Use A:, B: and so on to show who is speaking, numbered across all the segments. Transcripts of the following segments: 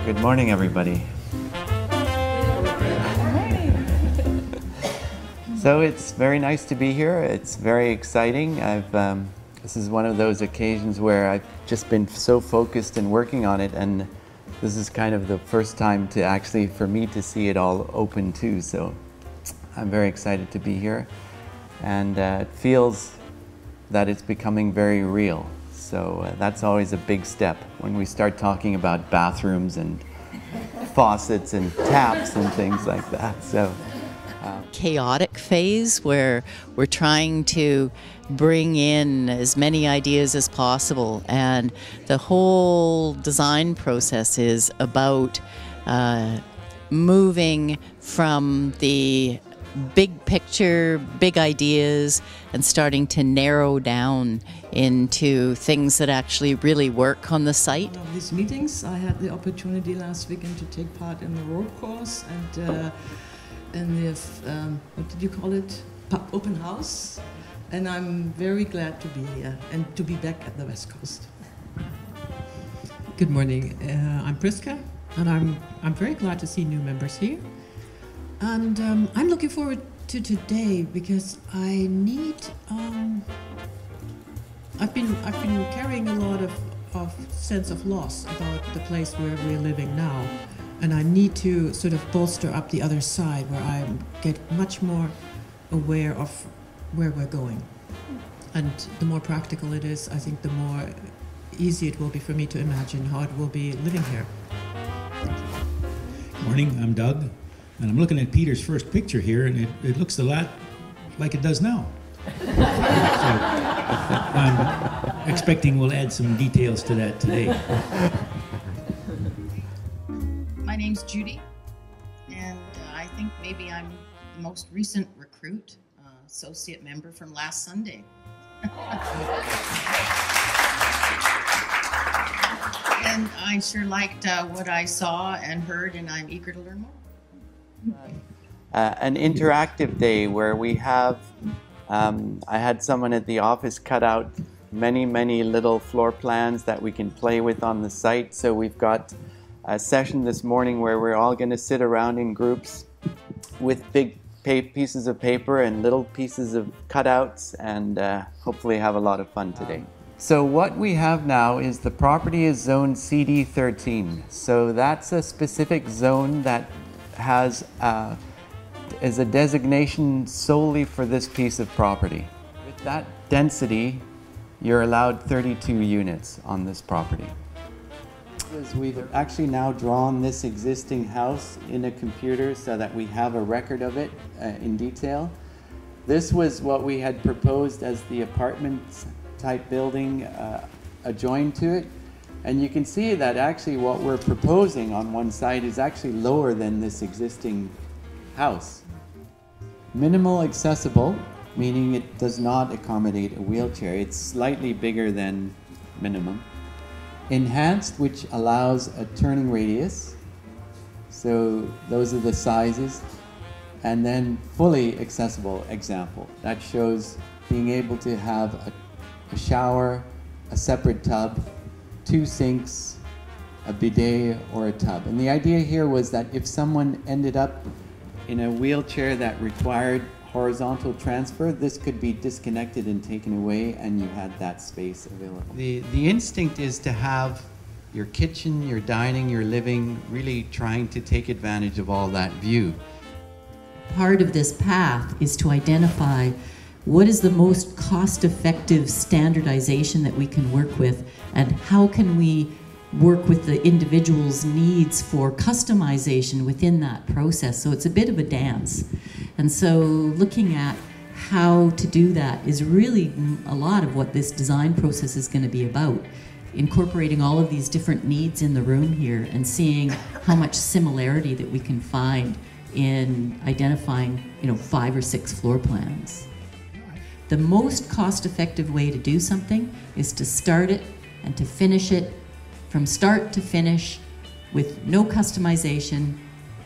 A: Good morning, everybody. So it's very nice to be here. It's very exciting. This is one of those occasions where I've just been so focused and working on it, and this is kind of the first time to actually, for me to see it all open too. So I'm very excited to be here, and it feels that it's becoming very real. So that's always a big step when we start talking about bathrooms and faucets and taps and things like that. So.
B: Chaotic phase where we're trying to bring in as many ideas as possible, and the whole design process is about moving from the big picture, big ideas, and starting to narrow down into things that actually really work on the site.
C: One of these meetings, I had the opportunity last weekend to take part in the road course and the, what did you call it? Open house. And I'm very glad to be here and to be back at the West Coast.
D: Good morning. I'm Priska, and I'm very glad to see new members here. And I'm looking forward to today because I need. I've been carrying a lot of sense of loss about the place where we're living now. And I need to sort of bolster up the other side where I get much more aware of where we're going. And the more practical it is, I think the more easy it will be for me to imagine how it will be living here.
E: Good morning, I'm Doug, and I'm looking at Peter's first picture here, and it looks a lot like it does now. So I'm expecting we'll add some details to that today.
F: My name's Judy, and I think maybe I'm the most recent recruit, associate member from last Sunday. And I sure liked what I saw and heard, and I'm eager to learn more.
A: An interactive day where we have, I had someone at the office cut out many little floor plans that we can play with on the site. So we've got a session this morning where we're all going to sit around in groups with big pieces of paper and little pieces of cutouts, and hopefully have a lot of fun today. So what we have now is the property is zone CD13. So that's a specific zone that has is a designation solely for this piece of property. With that density, you're allowed 32 units on this property. We've actually now drawn this existing house in a computer so that we have a record of it in detail. This was what we had proposed as the apartment type building adjoined to it. And you can see that actually what we're proposing on one side is actually lower than this existing house. Minimal accessible, meaning it does not accommodate a wheelchair. It's slightly bigger than minimum. Enhanced, which allows a turning radius. So those are the sizes. And then fully accessible example. That shows being able to have a shower, a separate tub, 2 sinks, a bidet, or a tub. And the idea here was that if someone ended up in a wheelchair that required horizontal transfer, this could be disconnected and taken away, and you had that space available. The instinct is to have your kitchen, your dining, your living, really trying to take advantage of all that view.
G: Part of this path is to identify what is the most cost-effective standardization that we can work with, and how can we work with the individual's needs for customization within that process. So it's a bit of a dance. And so looking at how to do that is really a lot of what this design process is going to be about. Incorporating all of these different needs in the room here and seeing how much similarity that we can find in identifying, 5 or 6 floor plans. The most cost-effective way to do something is to start it and to finish it from start to finish with no customization,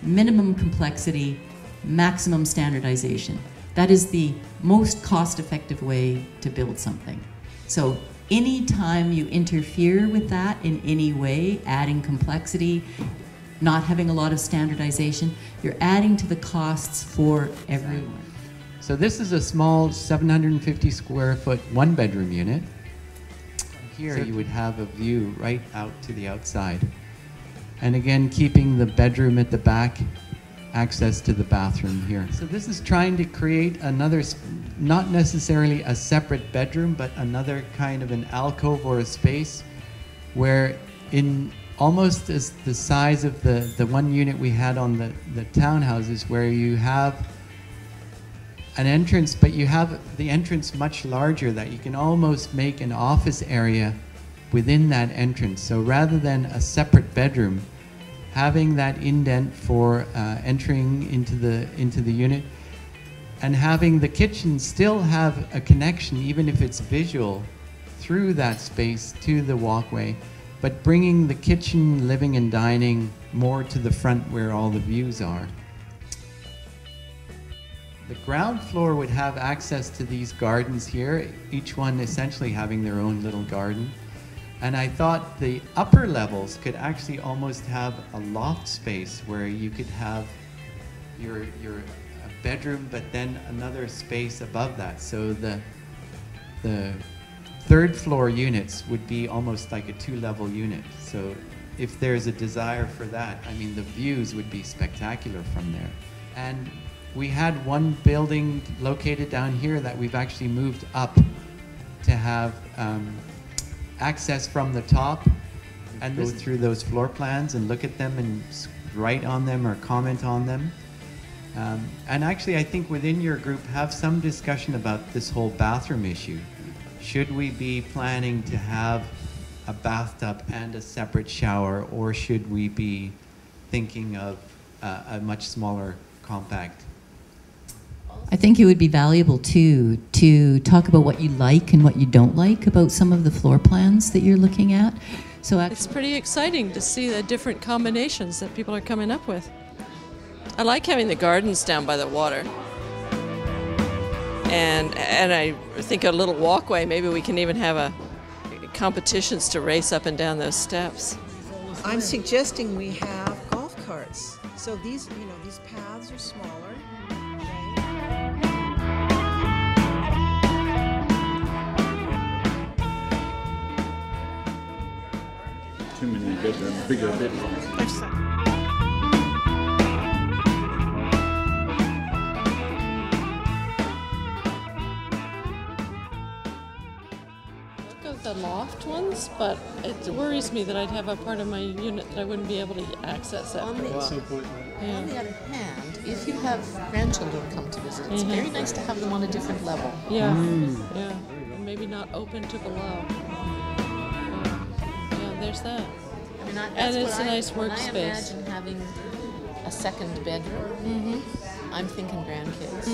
G: minimum complexity, maximum standardization. That is the most cost-effective way to build something. So anytime you interfere with that in any way, adding complexity, not having a lot of standardization. You're adding to the costs for everyone.
A: So this is a small 750 square foot one bedroom unit. Here you would have a view right out to the outside. And again, keeping the bedroom at the back, access to the bathroom here. So this is trying to create another, not necessarily a separate bedroom, but another kind of an alcove or a space where in almost as the size of the one unit we had on the townhouses, where you have an entrance, but you have the entrance much larger, that you can almost make an office area within that entrance. So rather than a separate bedroom, having that indent for entering into the unit, and having the kitchen still have a connection, even if it's visual, through that space to the walkway, but bringing the kitchen, living and dining more to the front where all the views are. The ground floor would have access to these gardens here, each one essentially having their own little garden. And I thought the upper levels could actually almost have a loft space where you could have your bedroom, but then another space above that. So the third floor units would be almost like a two-level unit. So if there's a desire for that, I mean, the views would be spectacular from there. And we had one building located down here that we've actually moved up to have access from the top and go through those floor plans and look at them and write on them or comment on them. And actually, I think within your group, have some discussion about this whole bathroom issue. Should we be planning to have a bathtub and a separate shower, or should we be thinking of a much smaller, compact?
G: I think it would be valuable too to talk about what you like and what you don't like about some of the floor plans that you're looking at. So
H: it's pretty exciting to see the different combinations that people are coming up with. I like having the gardens down by the water. And I think a little walkway, maybe we can even have competitions to race up and down those steps.
I: I'm suggesting we have golf carts. So these paths are smaller.
J: Too many bedrooms, bigger bedrooms.
H: The loft ones, but it worries me that I'd have a part of my unit that I wouldn't be able to access that.
K: On the other hand, if you have grandchildren come to visit, it's very nice to have them on a different level.
H: Yeah, yeah, and maybe not open to below. Yeah, there's that.
K: I mean,
H: and it's a nice workspace.
K: When I imagine having a second bedroom, I'm thinking grandkids.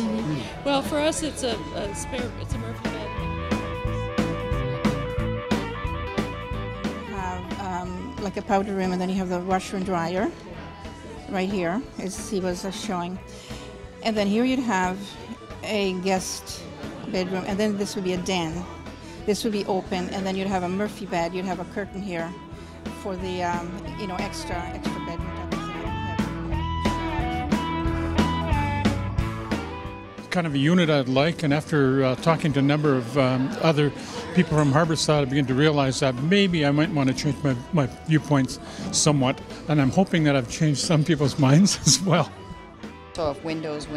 H: Well, for us, it's a spare. It's a Murphy bed.
L: Like a powder room, and then you have the washer and dryer right here, as he was showing. And then here you'd have a guest bedroom, and then this would be a den. This would be open, and then you'd have a Murphy bed. You'd have a curtain here for the extra bedroom type of thing.
M: Kind of a unit I'd like, and after talking to a number of other people from Harbourside, I began to realize that maybe I might want to change my viewpoints somewhat, and I'm hoping that I've changed some people's minds as well.
N: So if windows,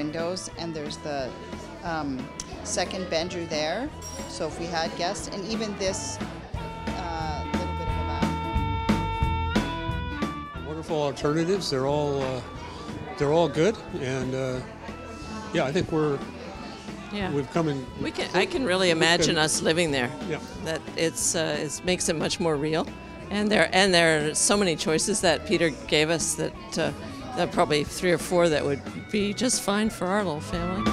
N: and there's the second bedroom there, so if we had guests, and even this little bit of a bath.
O: Wonderful alternatives, they're all good, and yeah, I think we've come in.
H: I can really imagine us living there.
O: Yeah.
H: That it makes it much more real, and there are so many choices that Peter gave us that probably 3 or 4 that would be just fine for our little family.